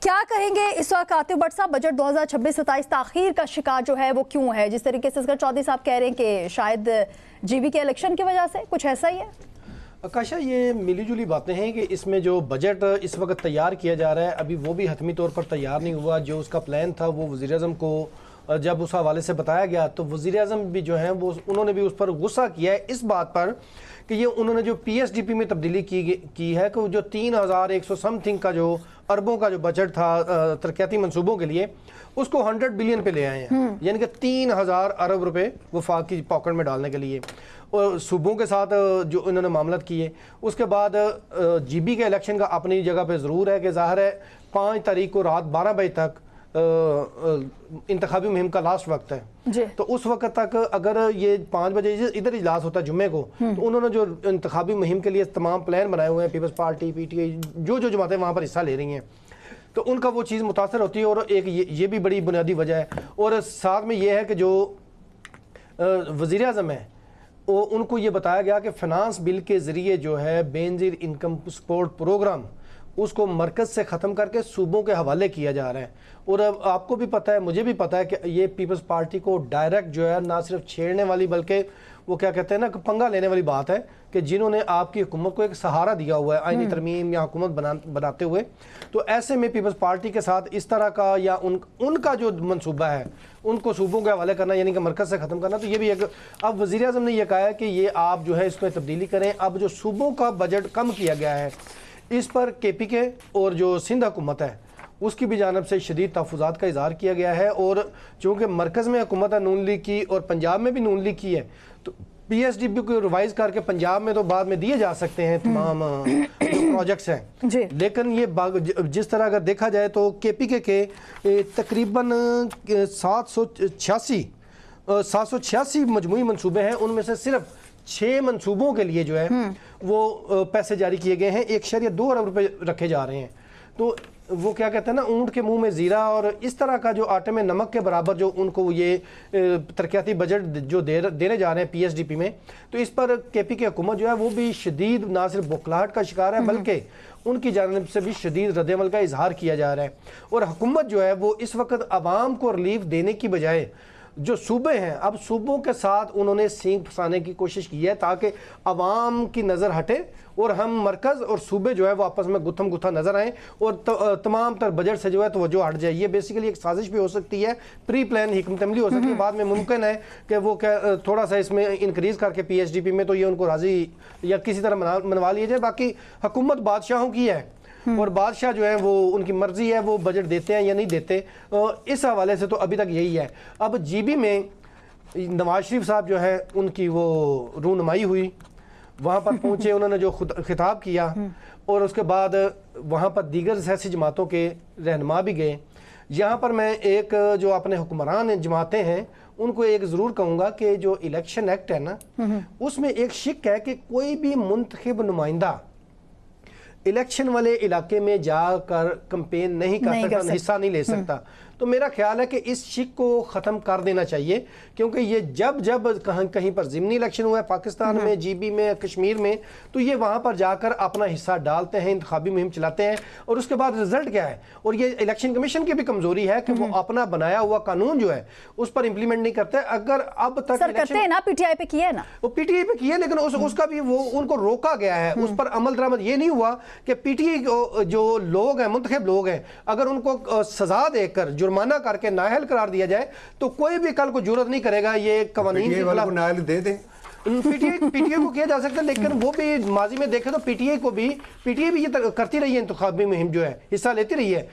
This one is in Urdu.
کیا کہیں گے اس وقت عاطف بٹ صاحب، بجٹ 2026-27 تاخیر کا شکار جو ہے وہ کیوں ہے؟ جس طریقے سے اصغر چودھری صاحب کہہ رہے ہیں کہ شاید جی بی کے الیکشن کی وجہ سے کچھ ایسا ہی ہے۔ آکاشا، یہ ملی جلی باتیں ہیں کہ اس میں جو بجٹ اس وقت تیار کیا جا رہا ہے ابھی وہ بھی حتمی طور پر تیار نہیں ہوا۔ جو اس کا پلان تھا وہ وزیر اعظم کو جب اس حوالے سے بتایا گیا تو وزیر اعظم بھی جو ہیں وہ انہوں نے بھی اس پر غصہ کیا ہے اس بات پر کہ یہ انہوں نے جو پی ایس ڈی پی میں تبدیلی کی ہے کہ جو 3100 سم تھنگ کا جو اربوں کا جو بجٹ تھا ترقیاتی منصوبوں کے لیے اس کو 100 بلین پہ لے آئے ہیں، یعنی کہ 3000 ارب روپے وفاق کی پاکٹ میں ڈالنے کے لیے، اور صوبوں کے ساتھ جو انہوں نے معاملات کیے۔ اس کے بعد جی بی کے الیکشن کا اپنی جگہ پہ ضرور ہے کہ ظاہر ہے 5 تاریخ کو رات 12 بجے تک انتخابی مہم کا لاسٹ وقت ہے جی۔ تو اس وقت تک اگر یہ 5 بجے ادھر اجلاس ہوتا ہے جمعے کو تو انہوں نے جو انتخابی مہم کے لیے تمام پلان بنائے ہوئے ہیں، Peoples Party, P T I, جو جماعتیں وہاں پر حصہ لے رہی ہیں، تو ان کا وہ چیز متاثر ہوتی ہے، اور ایک یہ بھی بڑی بنیادی وجہ ہے۔ اور ساتھ میں یہ ہے کہ جو وزیر اعظم ہے ان کو یہ بتایا گیا کہ فنانس بل کے ذریعے جو ہے بے نظیر انکم سپورٹ پروگرام اس کو مرکز سے ختم کر کے صوبوں کے حوالے کیا جا رہا ہے۔ اور اب آپ کو بھی پتہ ہے، مجھے بھی پتہ ہے کہ یہ پیپلز پارٹی کو ڈائریکٹ جو ہے نہ صرف چھیڑنے والی بلکہ وہ کیا کہتے ہیں نا کہ پنگا لینے والی بات ہے کہ جنہوں نے آپ کی حکومت کو ایک سہارا دیا ہوا ہے آئینی ترمیم یا حکومت بناتے ہوئے، تو ایسے میں پیپلز پارٹی کے ساتھ اس طرح کا یا ان کا جو منصوبہ ہے ان کو صوبوں کے حوالے کرنا، یعنی کہ مرکز سے ختم کرنا، تو یہ بھی ایک اب وزیر اعظم نے یہ کہا ہے کہ یہ آپ جو ہے اس میں تبدیلی کریں۔ اب جو صوبوں کا بجٹ کم کیا گیا ہے اس پر کے پی کے اور جو سندھ حکومت ہے اس کی بھی جانب سے شدید تحفظات کا اظہار کیا گیا ہے، اور چونکہ مرکز میں حکومت ہے نون لیگ کی اور پنجاب میں بھی نون لیگ کی ہے، تو پی ایس ڈی پی کو ریوائز کر کے پنجاب میں تو بعد میں دیے جا سکتے ہیں تمام جو پروجیکٹس ہیں، لیکن یہ جس طرح اگر دیکھا جائے تو کے پی کے تقریباً 786 مجموعی منصوبے ہیں، ان میں سے صرف 6 منصوبوں کے لیے جو ہے وہ پیسے جاری کیے گئے ہیں، 1.2 ارب روپے رکھے جا رہے ہیں۔ تو وہ کیا کہتے ہیں نا، اونٹ کے منہ میں زیرہ، اور اس طرح کا جو آٹے میں نمک کے برابر جو ان کو یہ ترقیاتی بجٹ جو دینے جا رہے ہیں پی ایس ڈی پی میں، تو اس پر کے پی کی حکومت جو ہے وہ بھی شدید نہ صرف بوکھلاہٹ کا شکار ہے بلکہ ان کی جانب سے بھی شدید رد عمل کا اظہار کیا جا رہا ہے۔ اور حکومت جو ہے وہ اس وقت عوام کو ریلیف دینے کی بجائے جو صوبے ہیں، اب صوبوں کے ساتھ انہوں نے سینگ پھنسانے کی کوشش کی ہے تاکہ عوام کی نظر ہٹے اور ہم مرکز اور صوبے جو ہے وہ آپس میں گتھم گتھا نظر آئیں اور تمام تر بجٹ سے جو ہے توجہ ہٹ جائے۔ یہ بیسیکلی ایک سازش بھی ہو سکتی ہے، پری پلان حکمت عملی ہو سکتی ہے، بعد میں ممکن ہے کہ وہ تھوڑا سا اس میں انکریز کر کے پی ایس ڈی پی میں تو یہ ان کو راضی یا کسی طرح منوا لیا جائے۔ باقی حکومت بادشاہوں کی ہے اور بادشاہ جو ہے وہ ان کی مرضی ہے وہ بجٹ دیتے ہیں یا نہیں دیتے، اس حوالے سے تو ابھی تک یہی ہے۔ اب جی بی میں نواز شریف صاحب جو ہے ان کی وہ رونمائی ہوئی، وہاں پر پہنچے، انہوں نے جو خطاب کیا، اور اس کے بعد وہاں پر دیگر سیاسی جماعتوں کے رہنما بھی گئے۔ یہاں پر میں ایک جو اپنے حکمران جماعتیں ہیں ان کو ایک ضرور کہوں گا کہ جو الیکشن ایکٹ ہے نا اس میں ایک شک ہے کہ کوئی بھی منتخب نمائندہ الیکشن والے علاقے میں جا کر کمپین نہیں کر سکتا، حصہ نہیں لے سکتا۔ تو میرا خیال ہے کہ اس شک کو ختم کر دینا چاہیے، کیونکہ یہ جب کہیں پر ضمنی الیکشن ہوا ہے پاکستان میں، جی بی میں، کشمیر میں، تو یہ وہاں پر جا کر اپنا حصہ ڈالتے ہیں، انتخابی مہم چلاتے ہیں، اور اس کے بعد رزلٹ کیا ہے؟ اور یہ الیکشن کمیشن کی بھی کمزوری ہے کہ وہ اپنا بنایا ہوا قانون جو ہے اس پر امپلیمنٹ نہیں کرتے۔ اگر اب تک سر کرتے ہیں نا، پی ٹی آئی پہ کیا ہے نا، وہ پی ٹی آئی پہ کیا ہے، لیکن اس کا بھی وہ ان کو روکا گیا ہے، اس پر عمل درآمد یہ نہیں ہوا کہ پی ٹی آئی جو لوگ ہیں، منتخب لوگ ہیں، اگر ان کو سزا دے کر جرمانہ کر کے نااہل قرار دیا جائے تو کوئی بھی کل کو جرات نہیں کرے گا یہ قوانین کے خلاف۔ نااہل دے دیں، پی ٹی آئی کو کیا جا سکتا ہے، لیکن وہ بھی ماضی میں دیکھے تو پی ٹی آئی بھی یہ کرتی رہی ہے، انتخابی مہم جو ہے حصہ لیتی رہی ہے۔